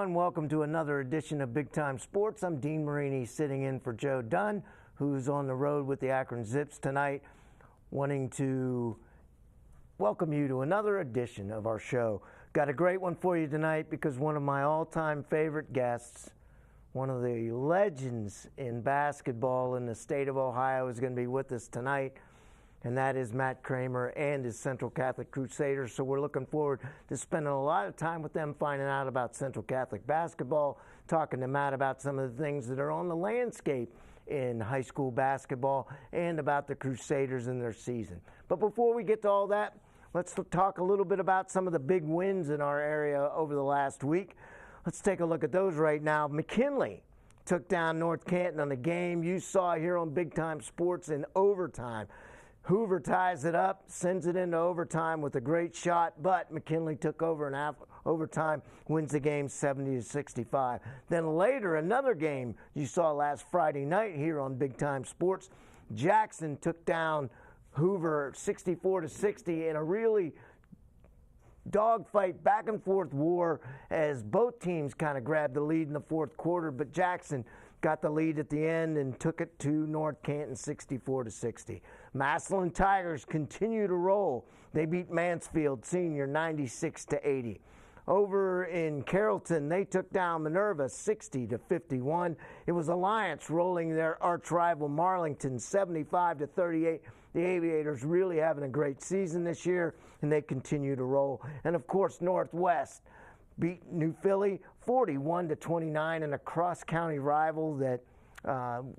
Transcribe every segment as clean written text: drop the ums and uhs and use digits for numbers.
everyone. Welcome to another edition of Big Time Sports. I'm Dean Marini sitting in for Joe Dunn, who's on the road with the Akron Zips tonight, wanting to welcome you to another edition of our show. Got a great one for you tonight because one of my all-time favorite guests, one of the legends in basketball in the state of Ohio, is going to be with us tonight, and that is Matt Kramer and his Central Catholic Crusaders. So we're looking forward to spending a lot of time with them, finding out about Central Catholic basketball, talking to Matt about some of the things that are on the landscape in high school basketball, and about the Crusaders and their season. But before we get to all that, let's talk a little bit about some of the big wins in our area over the last week. Let's take a look at those right now. McKinley took down North Canton on the game you saw here on Big Time Sports in overtime. Hoover ties it up, sends it into overtime with a great shot, but McKinley took over in overtime, wins the game 70-65. Then later, another game you saw last Friday night here on Big Time Sports. Jackson took down Hoover 64-60 in a really dogfight, back and forth war as both teams kind of grabbed the lead in the fourth quarter, but Jackson got the lead at the end and took it to North Canton 64-60. Massillon Tigers continue to roll. They beat Mansfield Senior 96-80. Over in Carrollton, they took down Minerva 60-51. It was Alliance rolling their arch rival Marlington 75-38. The Aviators really having a great season this year, and they continue to roll. And of course, Northwest beat New Philly 41-29 in a cross-county rival that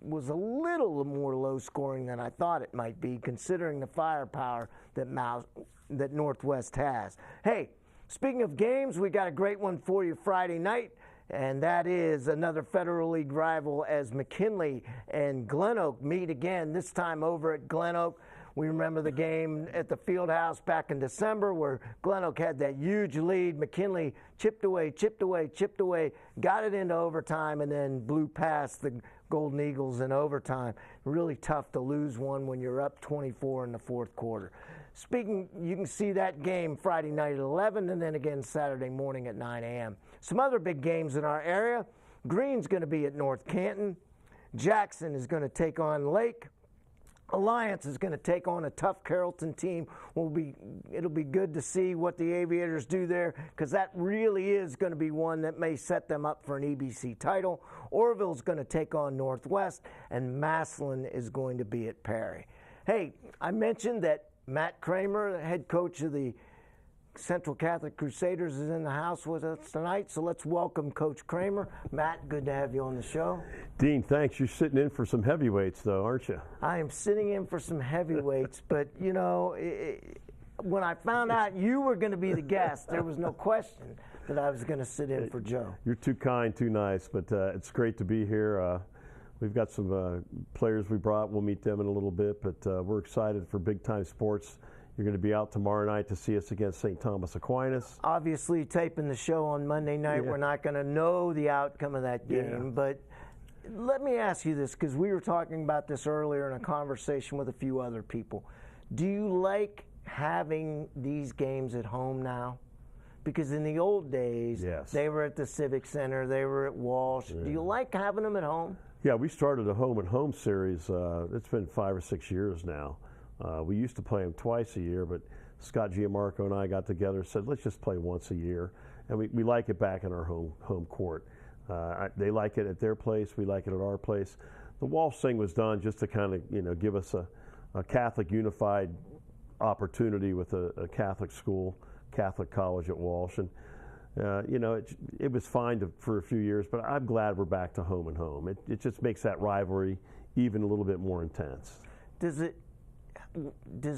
was a little more low-scoring than I thought it might be, considering the firepower that Northwest has. Hey, speaking of games, we got a great one for you Friday night, and that is another Federal League rival as McKinley and Glen Oak meet again, this time over at Glen Oak. We remember the game at the field house back in December where Glen Oak had that huge lead. McKinley chipped away, got it into overtime, and then blew past the Golden Eagles in overtime. Really tough to lose one when you're up 24 in the fourth quarter. Speaking, you can see that game Friday night at 11 and then again Saturday morning at 9 a.m. Some other big games in our area. Green's going to be at North Canton. Jackson is going to take on Lake. Alliance is going to take on a tough Carrollton team. It'll be good to see what the Aviators do there, because that really is going to be one that may set them up for an EBC title. Orville's going to take on Northwest, and Massillon is going to be at Perry. Hey, I mentioned that Matt Kramer, the head coach of the Central Catholic Crusaders, is in the house with us tonight, so let's welcome Coach Kramer. Matt, good to have you on the show. Dean, thanks. You're sitting in for some heavyweights, though, aren't you? I am sitting in for some heavyweights, but, you know, when I found out you were going to be the guest, there was no question that I was going to sit in for Joe. You're too kind, too nice, but it's great to be here. We've got some players we brought. We'll meet them in a little bit, but we're excited for Big Time Sports. You're going to be out tomorrow night to see us against St. Thomas Aquinas. Obviously, taping the show on Monday night, we're not going to know the outcome of that game. But let me ask you this, because we were talking about this earlier in a conversation with a few other people. Do you like having these games at home now? Because in the old days, they were at the Civic Center, they were at Walsh. Do you like having them at home? Yeah, we started a home-and-home series. It's been 5 or 6 years now. We used to play them twice a year, but Scott Giamarco and I got together and said, let's just play once a year. And we like it back in our home court. They like it at their place. We like it at our place. The Walsh thing was done just to kind of, give us a Catholic unified opportunity with a Catholic school, Catholic college at Walsh. And, it was fine for a few years, but I'm glad we're back to home and home. It just makes that rivalry even a little bit more intense. Does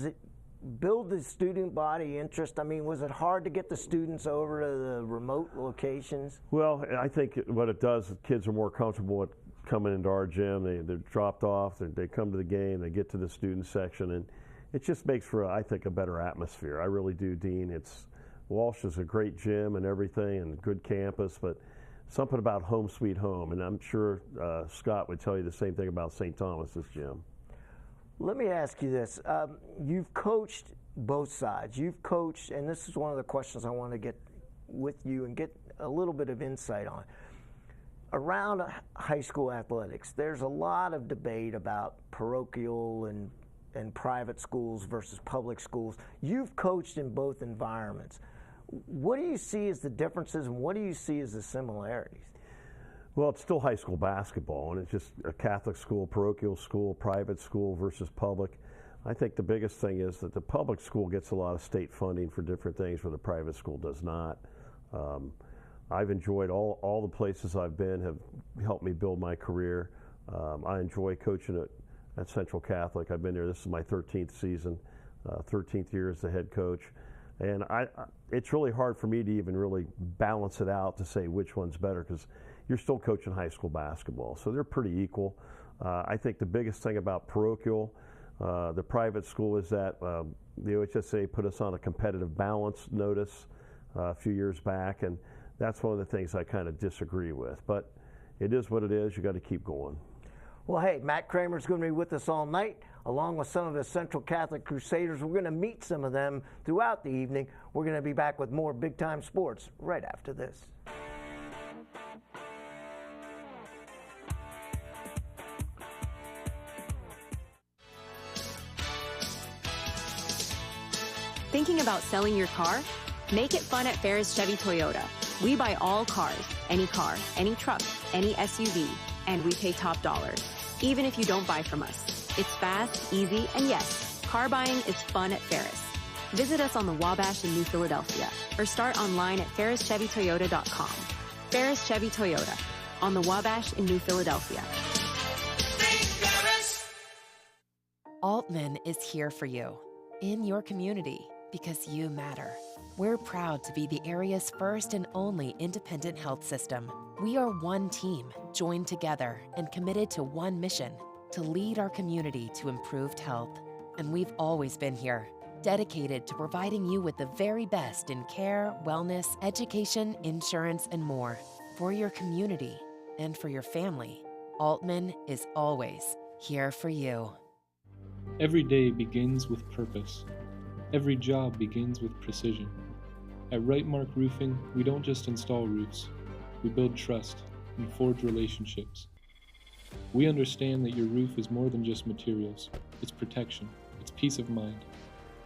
it build the student body interest? I mean, was it hard to get the students over to the remote locations? Well, I think what it does is kids are more comfortable with coming into our gym. They're dropped off, they come to the game, they get to the student section, and it just makes for, I think, a better atmosphere. I really do, Dean. Walsh is a great gym and everything and a good campus, but something about home sweet home, and I'm sure Scott would tell you the same thing about St. Thomas's gym. Let me ask you this. You've coached both sides. You've coached, and this is one of the questions I want to get with you and get a little bit of insight on. Around high school athletics, there's a lot of debate about parochial and private schools versus public schools. You've coached in both environments. What do you see as the differences, and what do you see as the similarities? Well, it's still high school basketball, and it's just a Catholic school, parochial school, private school versus public. I think the biggest thing is that the public school gets a lot of state funding for different things where the private school does not. I've enjoyed all the places I've been have helped me build my career. I enjoy coaching at Central Catholic. I've been there. This is my 13th season, 13th year as the head coach. And it's really hard for me to even really balance it out to say which one's better, because you're still coaching high school basketball. So they're pretty equal. I think the biggest thing about parochial, the private school, is that the OHSA put us on a competitive balance notice a few years back, and that's one of the things I kind of disagree with. But it is what it is. You got to keep going. Well, hey, Matt Kramer's going to be with us all night, along with some of the Central Catholic Crusaders. We're going to meet some of them throughout the evening. We're going to be back with more Big Time Sports right after this. Thinking about selling your car? Make it fun at Ferris Chevy Toyota. We buy all cars, any truck, any SUV, and we pay top dollar, even if you don't buy from us. It's fast, easy, and yes, car buying is fun at Ferris. Visit us on the Wabash in New Philadelphia or start online at ferrischevytoyota.com. Ferris Chevy Toyota on the Wabash in New Philadelphia. Altman is here for you, in your community, because you matter. We're proud to be the area's first and only independent health system. We are one team, joined together and committed to one mission, to lead our community to improved health. And we've always been here, dedicated to providing you with the very best in care, wellness, education, insurance, and more. For your community and for your family, Altman is always here for you. Every day begins with purpose. Every job begins with precision. At Right Mark Roofing, we don't just install roofs. We build trust and forge relationships. We understand that your roof is more than just materials. It's protection. It's peace of mind.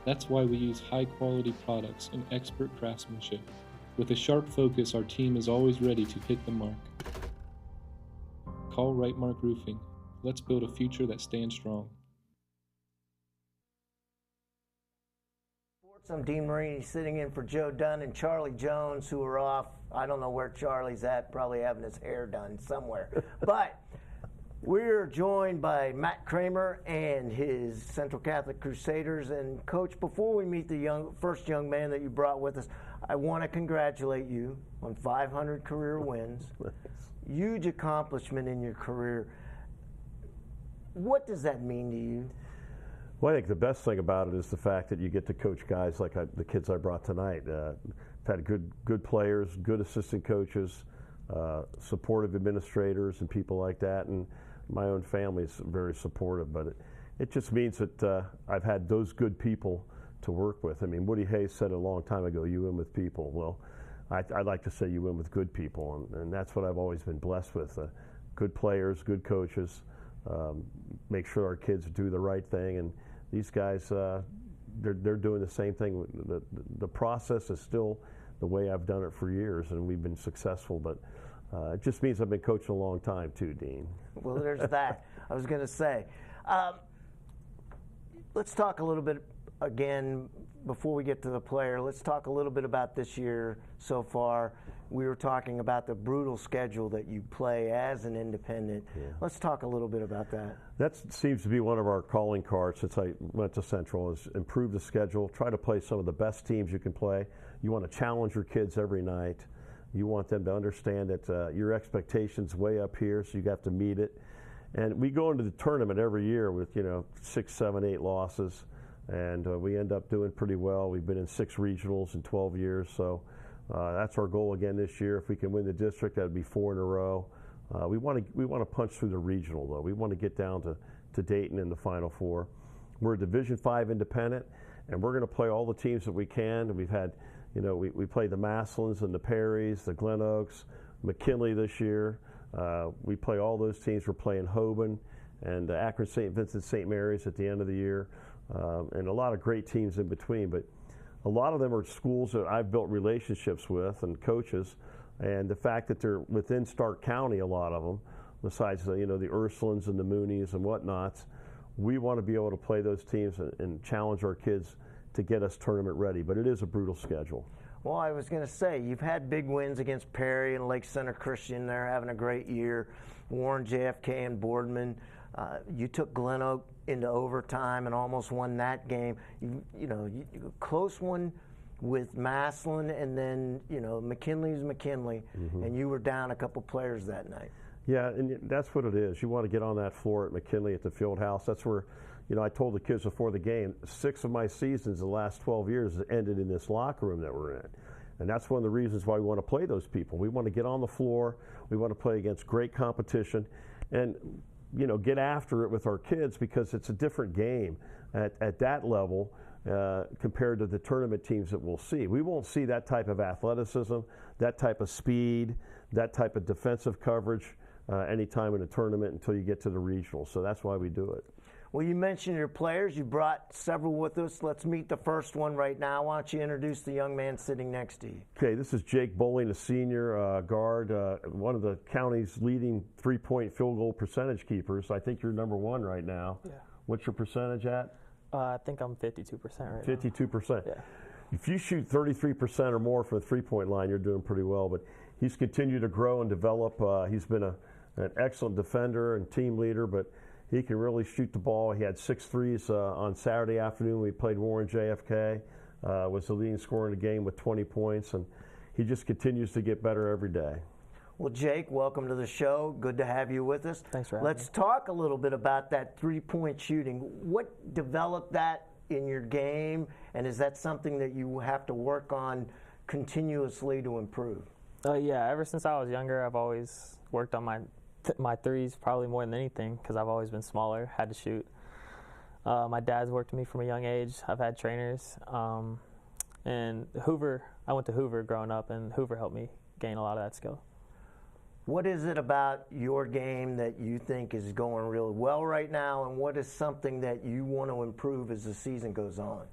That's why we use high-quality products and expert craftsmanship. With a sharp focus, our team is always ready to hit the mark. Call Right Mark Roofing. Let's build a future that stands strong. I'm Dean Marini, sitting in for Joe Dunn and Charlie Jones, who are off. I don't know where Charlie's at, probably having his hair done somewhere. But we're joined by Matt Kramer and his Central Catholic Crusaders. And Coach, before we meet the first young man that you brought with us, I want to congratulate you on 500 career wins. Huge accomplishment in your career. What does that mean to you? Well, I think the best thing about it is the fact that you get to coach guys like the kids I brought tonight. I've had good players, good assistant coaches, supportive administrators and people like that, and my own family is very supportive. But it just means that I've had those good people to work with. I mean, Woody Hayes said a long time ago, you win with people. Well, I like to say you win with good people, and that's what I've always been blessed with. Good players, good coaches, make sure our kids do the right thing, and these guys, they're doing the same thing. The process is still the way I've done it for years, and we've been successful. But it just means I've been coaching a long time too, Dean. Well, there's that. I was going to say. Let's talk a little bit again before we get to the player. Let's talk a little bit about this year so far. We were talking about the brutal schedule that you play as an independent. Yeah. Let's talk a little bit about that. That seems to be one of our calling cards since I went to Central, is improve the schedule, try to play some of the best teams you can play. You want to challenge your kids every night. You want them to understand that your expectations way up here, so you have to meet it. And we go into the tournament every year with 6, 7, 8 losses, and we end up doing pretty well. We've been in 6 regionals in 12 years, so that's our goal again this year. If we can win the district, that would be 4 in a row. We want to punch through the regional, though. We want to get down to Dayton in the Final Four. We're a Division V independent, and we're going to play all the teams that we can. And we've had You know, we played the Maslins and the Perrys, the Glen Oaks, McKinley this year. We play all those teams. We're playing Hoban and Akron St. Vincent St. Mary's at the end of the year, and a lot of great teams in between. But a lot of them are schools that I've built relationships with and coaches, and the fact that they're within Stark County, a lot of them, besides the Ursulines and the Moonies and whatnots, we want to be able to play those teams and challenge our kids to get us tournament ready. But it is a brutal schedule. Well, I was going to say, you've had big wins against Perry and Lake Center Christian. They're having a great year. Warren, JFK, and Boardman. You took Glen Oak into overtime and almost won that game. Close one with Maslin, and then, McKinley's McKinley, and you were down a couple players that night. Yeah, and that's what it is. You want to get on that floor at McKinley at the field house. That's where, I told the kids before the game, 6 of my seasons the last 12 years ended in this locker room that we're in. And that's one of the reasons why we want to play those people. We want to get on the floor. We want to play against great competition and, get after it with our kids, because it's a different game at that level compared to the tournament teams that we'll see. We won't see that type of athleticism, that type of speed, that type of defensive coverage anytime in a tournament until you get to the regionals. So that's why we do it. Well, you mentioned your players. You brought several with us. Let's meet the first one right now. Why don't you introduce the young man sitting next to you? Okay, this is Jake Bowling, a senior guard, one of the county's leading three-point field goal percentage keepers. I think you're number 1 right now. Yeah. What's your percentage at? I think I'm 52% right 52%. now. Yeah. If you shoot 33% or more from the three-point line, you're doing pretty well. But he's continued to grow and develop. He's been an excellent defender and team leader, but he can really shoot the ball. He had 6 threes on Saturday afternoon. We played Warren JFK, was the leading scorer in the game with 20 points, and he just continues to get better every day. Well, Jake, welcome to the show. Good to have you with us. Thanks for having me. Let's talk a little bit about that three-point shooting. What developed that in your game, and is that something that you have to work on continuously to improve? Yeah, ever since I was younger, I've always worked on my threes probably more than anything, because I've always been smaller, had to shoot. My dad's worked with me from a young age. I've had trainers. And I went to Hoover growing up, and Hoover helped me gain a lot of that skill. What is it about your game that you think is going really well right now, and what is something that you want to improve as the season goes on?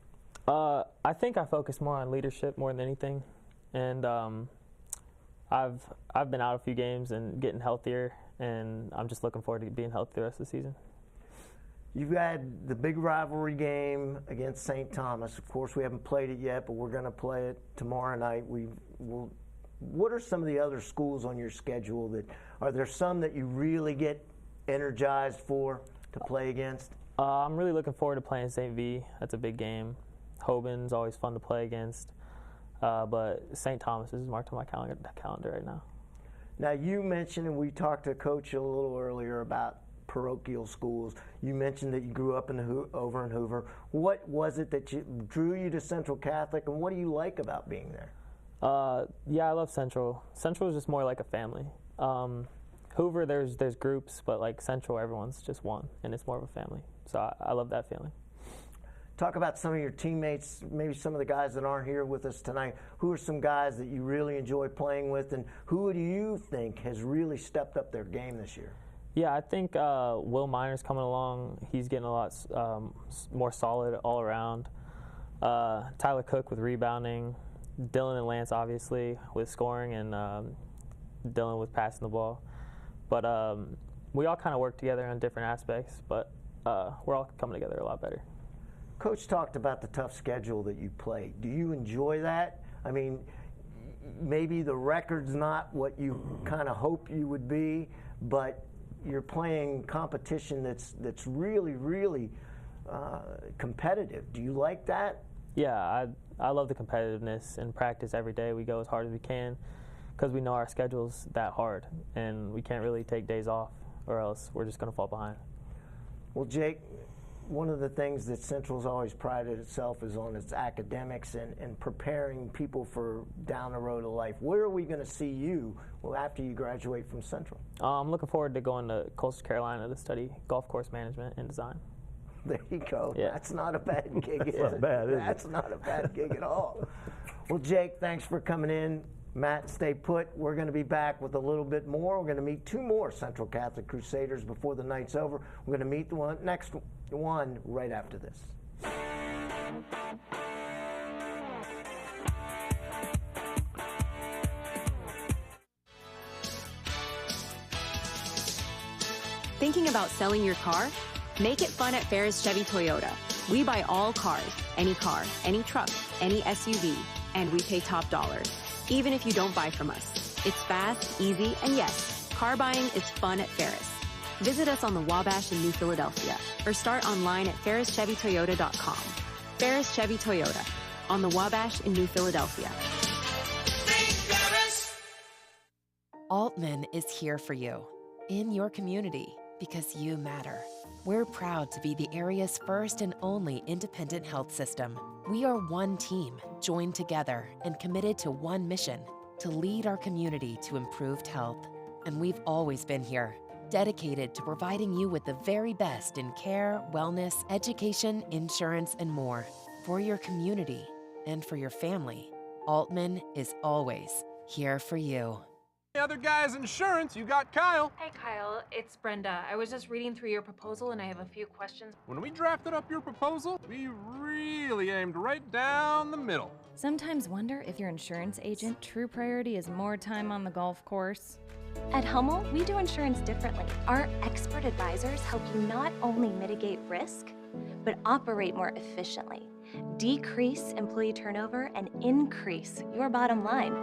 I think I focus more on leadership more than anything. And I've been out a few games and getting healthier, and I'm just looking forward to being healthy the rest of the season. You've had the big rivalry game against St. Thomas. Of course, we haven't played it yet, but we're going to play it tomorrow night. What are some of the other schools on your schedule are there some that you really get energized for to play against? I'm really looking forward to playing St. V. That's a big game. Hoban's always fun to play against. But St. Thomas is marked on my calendar right now. Now, you mentioned, and we talked to Coach a little earlier about parochial schools. You mentioned that you grew up over in Hoover. What was it that drew you to Central Catholic, and what do you like about being there? Yeah, I love Central. Central is just more like a family. Hoover, there's groups, but like Central, everyone's just one, and it's more of a family. So I love that feeling. Talk about some of your teammates, maybe some of the guys that aren't here with us tonight. Who are some guys that you really enjoy playing with, and who do you think has really stepped up their game this year? Yeah, I think Will Minor's coming along. He's getting a lot more solid all around. Tyler Cook with rebounding. Dylan and Lance, obviously, with scoring, and Dylan with passing the ball. But we all kind of work together on different aspects, but we're all coming together a lot better. Coach talked about the tough schedule that you play. Do you enjoy that? I mean, maybe the record's not what you kind of hope you would be, but you're playing competition that's really, really competitive. Do you like that? Yeah, I love the competitiveness. In practice every day we go as hard as we can because we know our schedule's that hard, and we can't really take days off or else we're just going to fall behind. Well, Jake, one of the things that Central's always prided itself is on its academics and preparing people for down the road of life. Where are we going to see you after you graduate from Central? I'm looking forward to going to Coastal Carolina to study golf course management and design. There you go. Yeah. That's not a bad gig. That's not bad, is it? That's not a bad gig at all. Well, Jake, thanks for coming in. Matt, stay put. We're going to be back with a little bit more. We're going to meet 2 more Central Catholic Crusaders before the night's over. We're going to meet the next one right after this. Thinking about selling your car? Make it fun at Ferris Chevy Toyota. We buy all cars, any truck, any SUV, and we pay top dollar, even if you don't buy from us. It's fast, easy, and yes, car buying is fun at Ferris. Visit us on the Wabash in New Philadelphia or start online at ferrischevytoyota.com. Ferris Chevy Toyota on the Wabash in New Philadelphia. Altman is here for you, in your community, because you matter. We're proud to be the area's first and only independent health system. We are one team, joined together and committed to one mission, to lead our community to improved health. And we've always been here, dedicated to providing you with the very best in care, wellness, education, insurance, and more. For your community and for your family, Altman is always here for you. The other guy's insurance, you got Kyle. Hey Kyle, it's Brenda. I was just reading through your proposal and I have a few questions. When we drafted up your proposal, we really aimed right down the middle. Sometimes wonder if your insurance agent true priority is more time on the golf course. At Hummel, we do insurance differently. Our expert advisors help you not only mitigate risk, but operate more efficiently, decrease employee turnover, and increase your bottom line.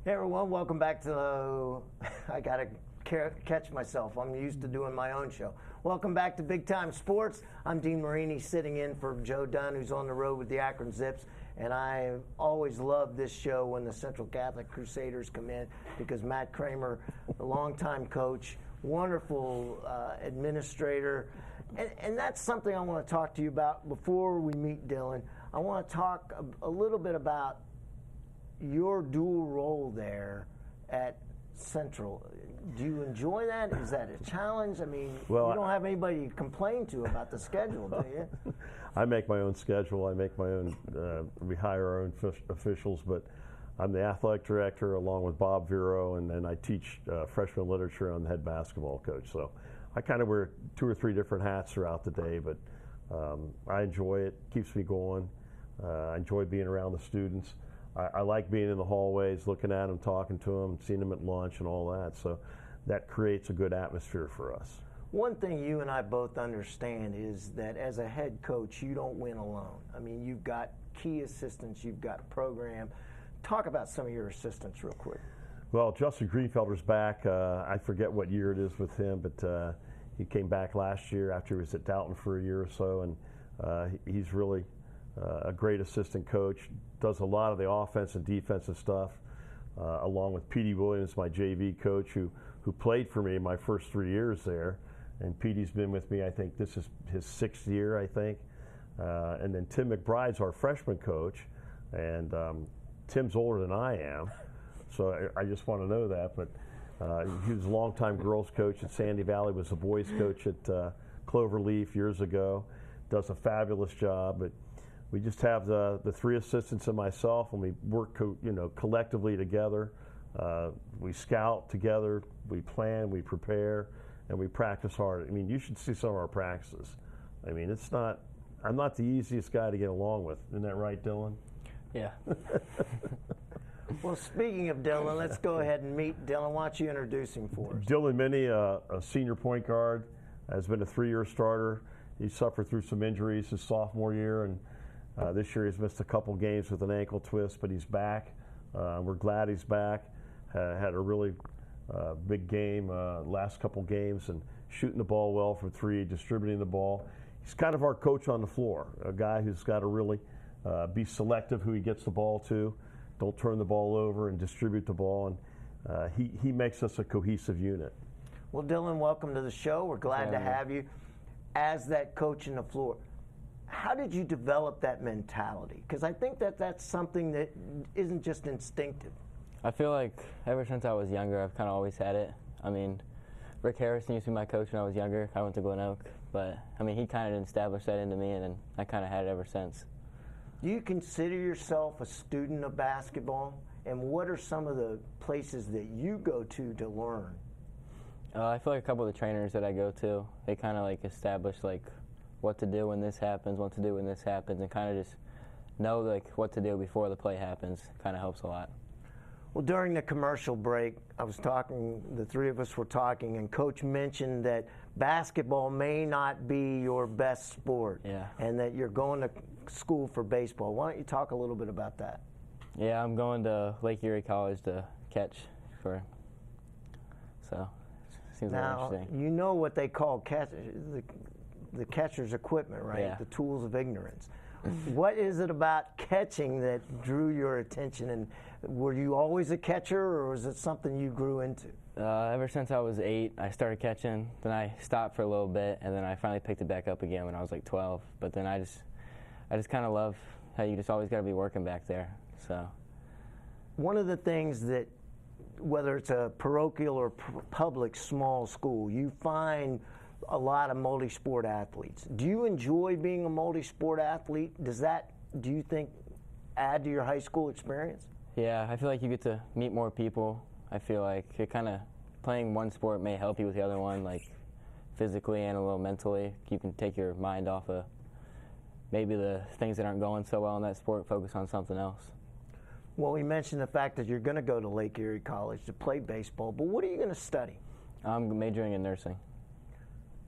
Hey everyone, welcome back to I gotta catch myself. I'm used to doing my own show. Welcome back to Big Time Sports. I'm Dean Marini, sitting in for Joe Dunn, who's on the road with the Akron Zips. And I always love this show when the Central Catholic Crusaders come in, because Matt Kramer, a longtime coach, wonderful administrator, and that's something I want to talk to you about before we meet Dylan. I want to talk a little bit about your dual role there at Central. Do you enjoy that? Is that a challenge? I mean, you don't have anybody to complain to about the schedule, do you? I make my own schedule. I make my own, we hire our own officials, but I'm the athletic director along with Bob Vero, and then I teach freshman literature. I'm the head basketball coach. So I kind of wear 2 or 3 different hats throughout the day, but I enjoy it. Keeps me going. I enjoy being around the students. I like being in the hallways, looking at them, talking to them, seeing them at lunch and all that. So that creates a good atmosphere for us. One thing you and I both understand is that as a head coach, you don't win alone. I mean, you've got key assistants, you've got a program. Talk about some of your assistants real quick. Well, Justin Greenfelder's back. I forget what year it is with him, but he came back last year after he was at Dalton for a year or so, and he's really a great assistant coach. Does a lot of the offense and defensive stuff, along with Petey Williams, my JV coach, who played for me my first 3 years there. And Petey's been with me, I think this is his 6th year, I think. And then Tim McBride's our freshman coach, and Tim's older than I am, so I just want to know that. But he was a longtime girls coach at Sandy Valley, was a boys coach at Cloverleaf years ago. Does a fabulous job, but we just have the 3 assistants and myself, and we work collectively together. We scout together, we plan, we prepare, and we practice hard. I mean, you should see some of our practices. I mean, I'm not the easiest guy to get along with. Isn't that right, Dylan? Yeah. Well, speaking of Dylan, let's go ahead and meet Dylan. Why don't you introduce him for us? Dylan Minnie, a senior point guard, has been a 3-year starter. He suffered through some injuries his sophomore year, and this year he's missed a couple games with an ankle twist, but he's back. We're glad he's back. Had a really big game last couple games, and shooting the ball well from 3, distributing the ball. He's kind of our coach on the floor, a guy who's got to really be selective who he gets the ball to, don't turn the ball over, and distribute the ball, and he makes us a cohesive unit. Well, Dylan, welcome to the show. We're glad to have you as that coach on the floor. How did you develop that mentality? Because I think that's something that isn't just instinctive. I feel like ever since I was younger, I've kind of always had it. I mean, Rick Harrison used to be my coach when I was younger. I went to Glen Oak. But, I mean, he kind of established that into me, and then I kind of had it ever since. Do you consider yourself a student of basketball? And what are some of the places that you go to learn? I feel like a couple of the trainers that I go to, they kind of like establish like what to do when this happens, what to do when this happens, and kind of just know like what to do before the play happens. Kind of helps a lot. Well, during the commercial break, the three of us were talking, and Coach mentioned that basketball may not be your best sport, and that you're going to school for baseball. Why don't you talk a little bit about that? Yeah, I'm going to Lake Erie College to catch so seems now, interesting. You know what they call the catcher's equipment, right? Yeah. The tools of ignorance. What is it about catching that drew your attention, and were you always a catcher, or was it something you grew into? Ever since I was 8, I started catching. Then I stopped for a little bit, and then I finally picked it back up again when I was like 12. But then I just kind of love how you just always got to be working back there. So, one of the things that, whether it's a parochial or public small school, you find a lot of multi-sport athletes. Do you enjoy being a multi-sport athlete? Do you think, add to your high school experience? Yeah, I feel like you get to meet more people. I feel like it kind of, playing one sport may help you with the other one, like physically and a little mentally. You can take your mind off of maybe the things that aren't going so well in that sport, focus on something else. Well, we mentioned the fact that you're going to go to Lake Erie College to play baseball, but what are you going to study? I'm majoring in nursing.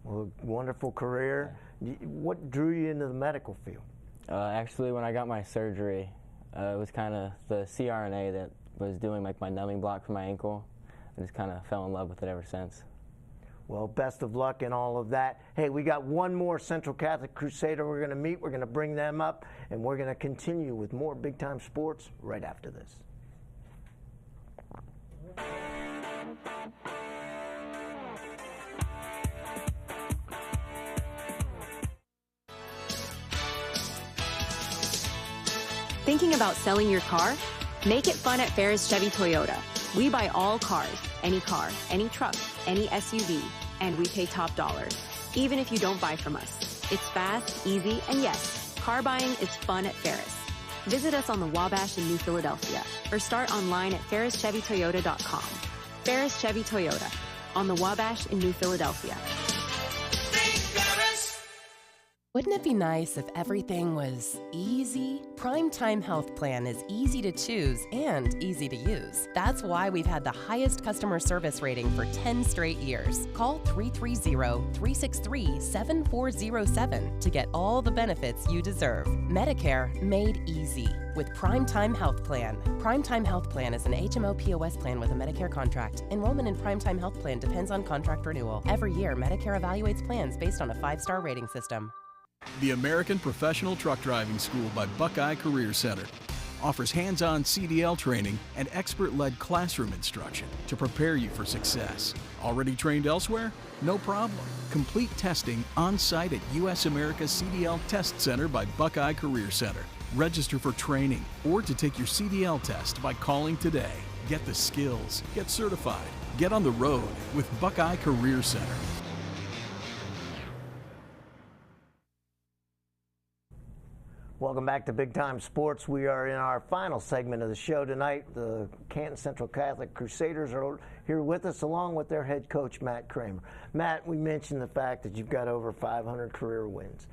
Well, wonderful career. What drew you into the medical field? Actually, when I got my surgery, it was kind of the CRNA that was doing like my numbing block for my ankle. I just kind of fell in love with it ever since. Well, best of luck in all of that. Hey, we got one more Central Catholic Crusader we're going to meet. We're going to bring them up, and we're going to continue with more big-time sports right after this. Thinking about selling your car? Make it fun at Ferris Chevy Toyota. We buy all cars, any truck, any SUV, and we pay top dollar, even if you don't buy from us. It's fast, easy, and yes, car buying is fun at Ferris. Visit us on the Wabash in New Philadelphia or start online at ferrischevytoyota.com. Ferris Chevy Toyota on the Wabash in New Philadelphia. Wouldn't it be nice if everything was easy? Primetime Health Plan is easy to choose and easy to use. That's why we've had the highest customer service rating for 10 straight years. Call 330-363-7407 to get all the benefits you deserve. Medicare made easy with Primetime Health Plan. Primetime Health Plan is an HMO POS plan with a Medicare contract. Enrollment in Primetime Health Plan depends on contract renewal. Every year, Medicare evaluates plans based on a 5-star rating system. The American Professional Truck Driving School by Buckeye Career Center offers hands-on CDL training and expert-led classroom instruction to prepare you for success. Already trained elsewhere? No problem. Complete testing on-site at U.S. America CDL Test Center by Buckeye Career Center. Register for training or to take your CDL test by calling today. Get the skills. Get certified. Get on the road with Buckeye Career Center. Welcome back to Big Time Sports. We are in our final segment of the show tonight. The Canton Central Catholic Crusaders are here with us along with their head coach, Matt Kramer. Matt, we mentioned the fact that you've got over 500 career wins.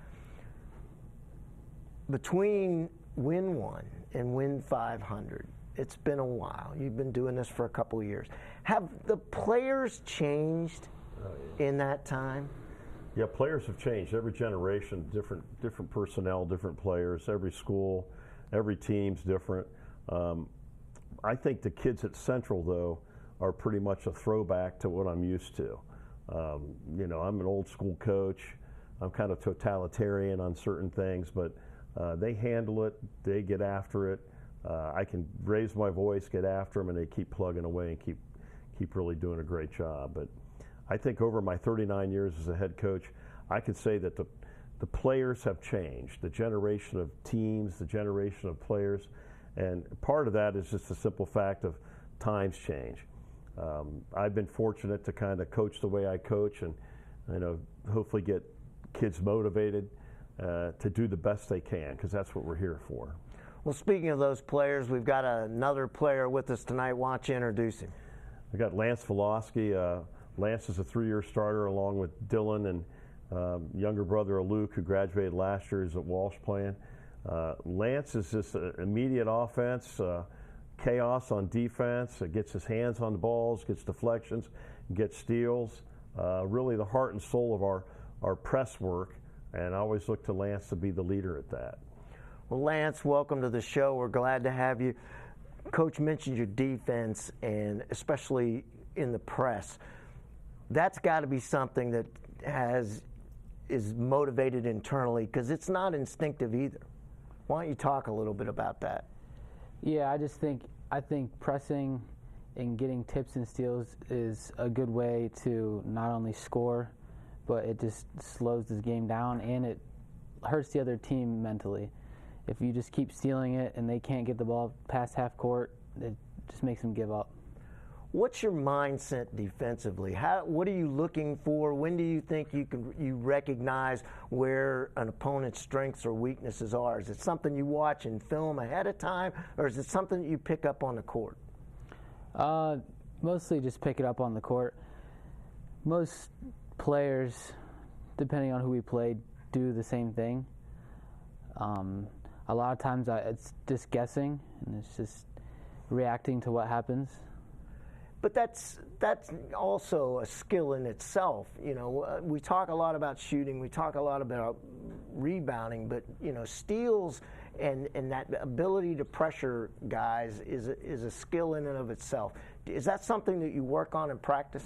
Between win 1 and win 500, it's been a while. You've been doing this for a couple of years. Have the players changed in that time? Yeah, players have changed. Every generation, different personnel, different players. Every school, every team's different. I think the kids at Central, though, are pretty much a throwback to what I'm used to. You know, I'm an old school coach. I'm kind of totalitarian on certain things, but they handle it. They get after it. I can raise my voice, get after them, and they keep plugging away and keep really doing a great job. But I think over my 39 years as a head coach, I could say that the players have changed. The generation of teams, the generation of players, and part of that is just the simple fact of times change. I've been fortunate to kind of coach the way I coach, and hopefully get kids motivated to do the best they can, because that's what we're here for. Well, speaking of those players, we've got another player with us tonight. Why don't you introduce him? We got Lance Volosky. Lance is a 3-year starter along with Dylan and younger brother Luke, who graduated last year. He's at Walsh playing. Lance is just immediate offense, chaos on defense. Gets his hands on the balls, gets deflections, gets steals. Really the heart and soul of our press work, and I always look to Lance to be the leader at that. Well, Lance, welcome to the show. We're glad to have you. Coach mentioned your defense, and especially in the press. That's got to be something that is motivated internally, because it's not instinctive either. Why don't you talk a little bit about that? Yeah, I think pressing and getting tips and steals is a good way to not only score, but it just slows this game down, and it hurts the other team mentally. If you just keep stealing it and they can't get the ball past half court, it just makes them give up. What's your mindset defensively? What are you looking for? When do you think you recognize where an opponent's strengths or weaknesses are? Is it something you watch in film ahead of time, or is it something that you pick up on the court? Mostly just pick it up on the court. Most players, depending on who we play, do the same thing. A lot of times it's just guessing, and it's just reacting to what happens. But that's also a skill in itself. You know, we talk a lot about shooting, we talk a lot about rebounding, but you know, steals and that ability to pressure guys is a skill in and of itself. Is that something that you work on in practice?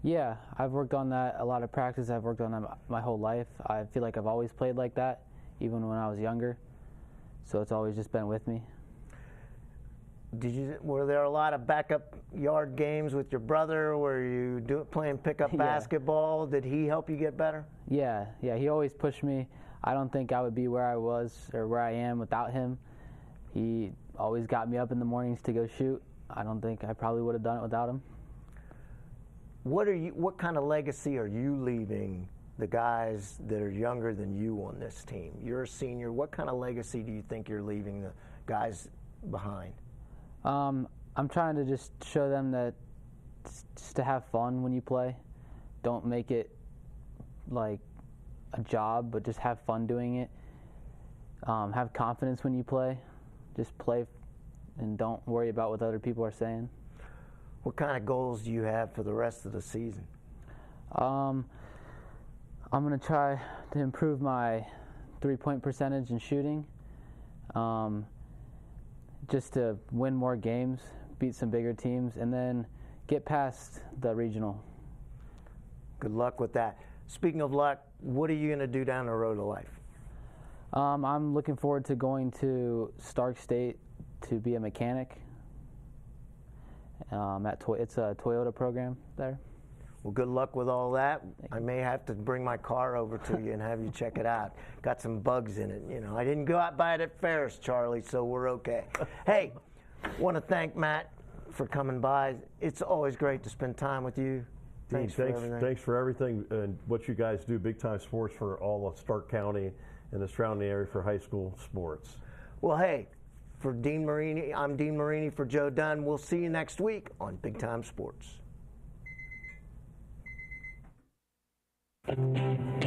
Yeah, I've worked on that a lot of practice. I've worked on that my whole life. I feel like I've always played like that, even when I was younger. So it's always just been with me. Were there a lot of backup yard games with your brother? Were you playing pickup basketball? Did he help you get better? Yeah, he always pushed me. I don't think I would be where I was or where I am without him. He always got me up in the mornings to go shoot. I don't think I probably would have done it without him. What kind of legacy are you leaving the guys that are younger than you on this team? You're a senior. What kind of legacy do you think you're leaving the guys behind? I'm trying to just show them that just to have fun when you play. Don't make it like a job, but just have fun doing it. Have confidence when you play. Just play and don't worry about what other people are saying. What kind of goals do you have for the rest of the season? I'm going to try to improve my three-point percentage in shooting. Just to win more games, beat some bigger teams, and then get past the regional. Good luck with that. Speaking of luck, what are you going to do down the road of life? I'm looking forward to going to Stark State to be a mechanic. It's a Toyota program there. Well, good luck with all that. I may have to bring my car over to you and have you check it out. Got some bugs in it. You know, I didn't go out by it at Ferris, Charlie, so we're okay. Hey, want to thank Matt for coming by. It's always great to spend time with you. Thanks for everything and what you guys do, big time sports for all of Stark County and the surrounding area for high school sports. Well, hey, for Dean Marini, I'm Dean Marini for Joe Dunn. We'll see you next week on Big Time Sports.